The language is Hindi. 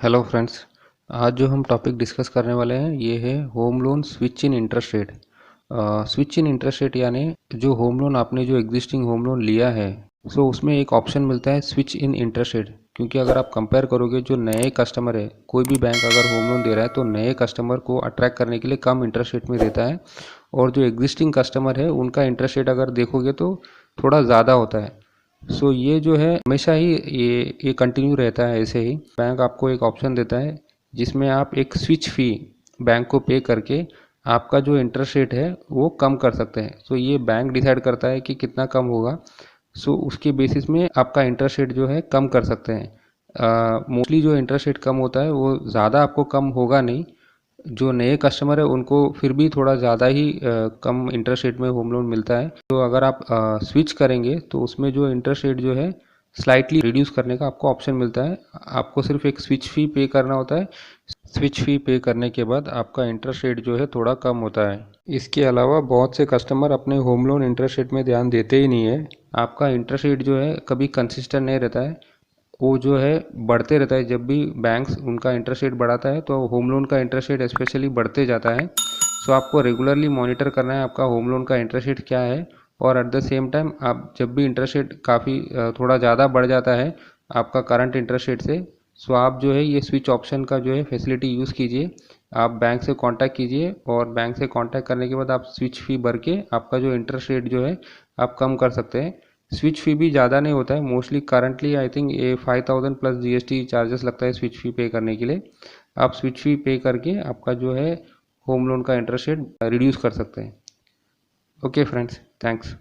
Hello friends. आज जो हम टॉपिक डिस्कस करने वाले हैं ये है home loan switch in interest rate. Switch in interest rate यानी जो होम लोन आपने जो एग्जिस्टिंग होम लोन लिया है, सो उसमें एक ऑप्शन मिलता है स्विच इन इंटरेस्ट रेट। क्योंकि अगर आप कंपेयर करोगे, जो नए कस्टमर है, कोई भी बैंक अगर होम लोन दे रहा है तो नए कस्टमर को अट्रैक्ट करने के लिए कम इंटरेस्ट रेट में देता है, और जो एग्जिस्टिंग कस्टमर है उनका इंटरेस्ट रेट अगर देखोगे तो थोड़ा ज़्यादा होता है। सो ये जो है हमेशा ही ये कंटिन्यू रहता है। ऐसे ही बैंक आपको एक ऑप्शन देता है जिसमें आप एक स्विच फ़ी बैंक को पे करके आपका जो इंटरेस्ट रेट है वो कम कर सकते हैं। सो ये बैंक डिसाइड करता है कि कितना कम होगा। सो उसके बेसिस में आपका इंटरेस्ट रेट जो है कम कर सकते हैं। मोस्टली जो इंटरेस्ट रेट कम होता है वो ज़्यादा आपको कम होगा नहीं। जो नए कस्टमर है उनको फिर भी थोड़ा ज़्यादा ही कम इंटरेस्ट रेट में होम लोन मिलता है। तो अगर आप स्विच करेंगे तो उसमें जो इंटरेस्ट रेट जो है स्लाइटली रिड्यूस करने का आपको ऑप्शन मिलता है। आपको सिर्फ एक स्विच फ़ी पे करना होता है। स्विच फ़ी पे करने के बाद आपका इंटरेस्ट रेट जो है थोड़ा कम होता है। इसके अलावा बहुत से कस्टमर अपने होम लोन इंटरेस्ट रेट में ध्यान देते ही नहीं है। आपका इंटरेस्ट रेट जो है कभी कंसिस्टेंट नहीं रहता है, वो जो है बढ़ते रहता है। जब भी बैंक्स उनका इंटरेस्ट रेट बढ़ाता है तो होम लोन का इंटरेस्ट रेट स्पेशली बढ़ते जाता है। सो आपको रेगुलरली मॉनिटर करना है आपका होम लोन का इंटरेस्ट रेट क्या है। और एट द सेम टाइम आप जब भी इंटरेस्ट रेट काफ़ी थोड़ा ज़्यादा बढ़ जाता है आपका करंट इंटरेस्ट रेट से, सो आप जो है ये स्विच ऑप्शन का जो है फैसिलिटी यूज़ कीजिए। आप बैंक से कांटेक्ट कीजिए और बैंक से कांटेक्ट करने के बाद आप स्विच फ़ी भर के आपका जो इंटरेस्ट रेट जो है आप कम कर सकते हैं। स्विच फ़ी भी ज़्यादा नहीं होता है। मोस्टली करंटली आई थिंक ये 5000 प्लस जीएसटी चार्जेस लगता है स्विच फ़ी पे करने के लिए। आप स्विच फ़ी पे करके आपका जो है होम लोन का इंटरेस्ट रेट रिड्यूस कर सकते हैं। Okay friends, thanks.